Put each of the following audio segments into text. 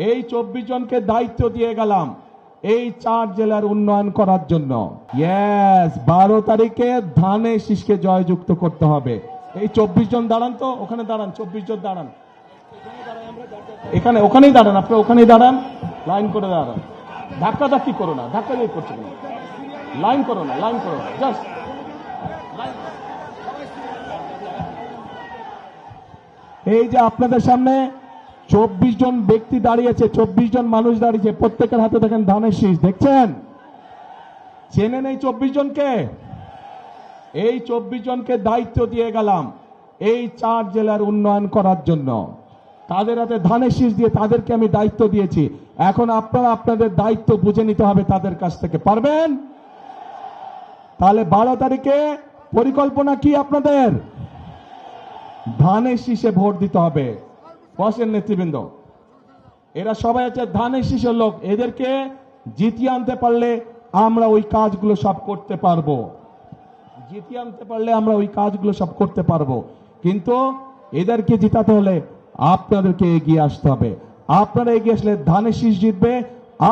এই 24 জনকে দায়িত্ব দিয়ে গেলাম এই 4 জেলার উন্নয়ন করার জন্য। ইয়েস, 12 তারিখে ধানের শীষকে জয়যুক্ত করতে হবে। এই 24 জন দাঁড়ান, তো ওখানে দাঁড়ান, 24 জন দাঁড়ান, এখানে ওখানেই দাঁড়ান, আপনারা ওখানেই দাঁড়ান, লাইন করে দাঁড়ান, ধাক্কাধাক্কি করো না, ধাক্কা দিয়ে করছে না, লাইন করো না, লাইন করো না, জাস্ট এই যে আপনাদের সামনে 24 জন ব্যক্তি দাঁড়িয়েছে, 24 জন মানুষ দাঁড়িয়েছে, প্রত্যেকের হাতে দেখেন ধানের শীষ, দেখছেন? চেনেন এই 24 জনকে? এই 24 জনকে দায়িত্ব দিয়ে গেলাম এই 4 জেলার উন্নয়ন করার জন্য। তাদের হাতে ধানের শীষ দিয়ে তাদেরকে আমি দায়িত্ব দিয়েছি। এখন আপনারা আপনাদের দায়িত্ব বুঝে নিতে হবে তাদের কাছ থেকে। পারবেন? তাহলে 12 তারিখে পরিকল্পনা কি আপনাদের? ধানের শীষে ভোট দিতে হবে। বসেন নেতৃবৃন্দ, এরা সবাই হচ্ছে ধানের শীষের লোক। এদেরকে জিতিয়ে আনতে পারলে আমরা ওই কাজগুলো সব করতে পারবো, জিতিয়ে আনতে পারলে আমরা ওই কাজগুলো সব করতে পারবো। কিন্তু এদেরকে জিতাতে হলে আপনাদেরকে এগিয়ে আসতে হবে। আপনারা এগিয়ে আসলে ধানের শীষ জিতবে।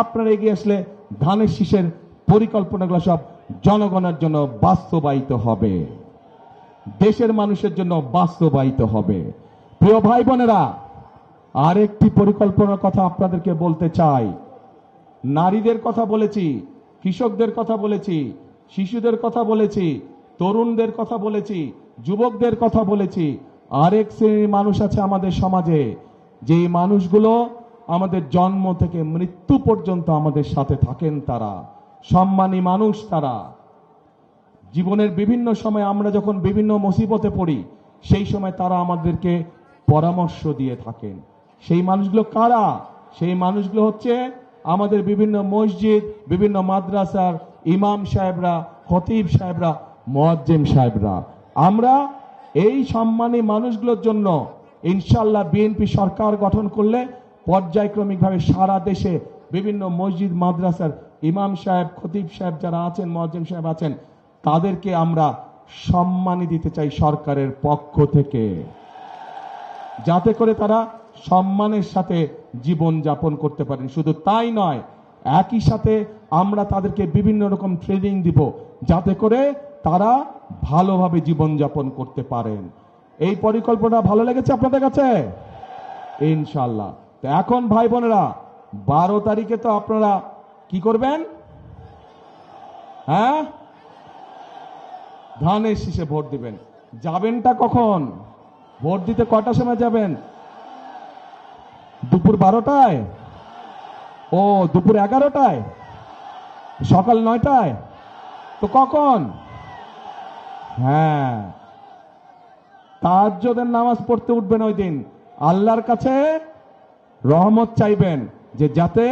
আপনারা এগিয়ে আসলে ধানের শীষের পরিকল্পনাগুলো সব জনগণের জন্য বাস্তবায়িত হবে, দেশের মানুষের জন্য বাস্তবায়িত হবে। প্রিয় ভাই বোনেরা, আরেকটি পরিকল্পনার কথা আপনাদেরকে বলতে চাই। নারীদের কথা বলেছি, কৃষকদের কথা বলেছি, শিশুদের কথা বলেছি, তরুণদের কথা বলেছি, যুবকদের কথা বলেছি। আরেক শ্রেণীর মানুষ আছে আমাদের সমাজে, যে মানুষগুলো আমাদের জন্ম থেকে মৃত্যু পর্যন্ত আমাদের সাথে থাকেন। তারা সম্মানী মানুষ। তারা জীবনের বিভিন্ন সময় আমরা যখন বিভিন্ন মুসিবতে পড়ি, সেই সময় তারা আমাদেরকে পরামর্শ দিয়ে থাকেন। সেই মানুষগুলো কারা? সেই মানুষগুলো হচ্ছে আমাদের বিভিন্ন মসজিদ, বিভিন্ন মাদ্রাসার ইমাম সাহেবরা, খতিব সাহেবরা, মুয়াজ্জিম সাহেবরা। আমরা এই সম্মানী মানুষগুলোর জন্য ইনশাআল্লাহ বিএনপি সরকার গঠন করলে পর্যায়ক্রমিকভাবে সারা দেশে বিভিন্ন মসজিদ মাদ্রাসার ইমাম সাহেব, খতিব সাহেব যারা আছেন, মুয়াজ্জিম সাহেব আছেন, তাদেরকে আমরা সম্মানী দিতে চাই সরকারের পক্ষ থেকে, যাতে করে তারা সম্মানের সাথে জীবন যাপন করতে পারেন। শুধু তাই নয়, একই সাথে আমরা তাদেরকে বিভিন্ন রকম ট্রেনিং দিব, যাতে করে তারা ভালোভাবে জীবন যাপন করতে পারেন। এই পরিকল্পনা ভালো লেগেছে আপনাদের কাছে? ইনশাআল্লাহ। তো এখন ভাই বোনেরা, 12 তারিখে তো আপনারা কি করবেন? হ্যাঁ, ধানের শীষে ভোট দিবেন। যাবেনটা কখন? ভোট দিতে কটার সময় যাবেন? দুপুর 12টায়? ও, দুপুর 11টায়? সকাল 9টায়? তো কখন? হ্যাঁ, তাহাজ্জুদের নামাজ পড়তে উঠবেন ওই দিন। আল্লাহর কাছে রহমত চাইবেন যে যাতে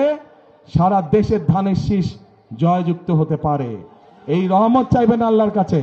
সারা দেশের ধানের শীষ জয়যুক্ত হতে পারে। এই রহমত চাইবেন আল্লাহর কাছে।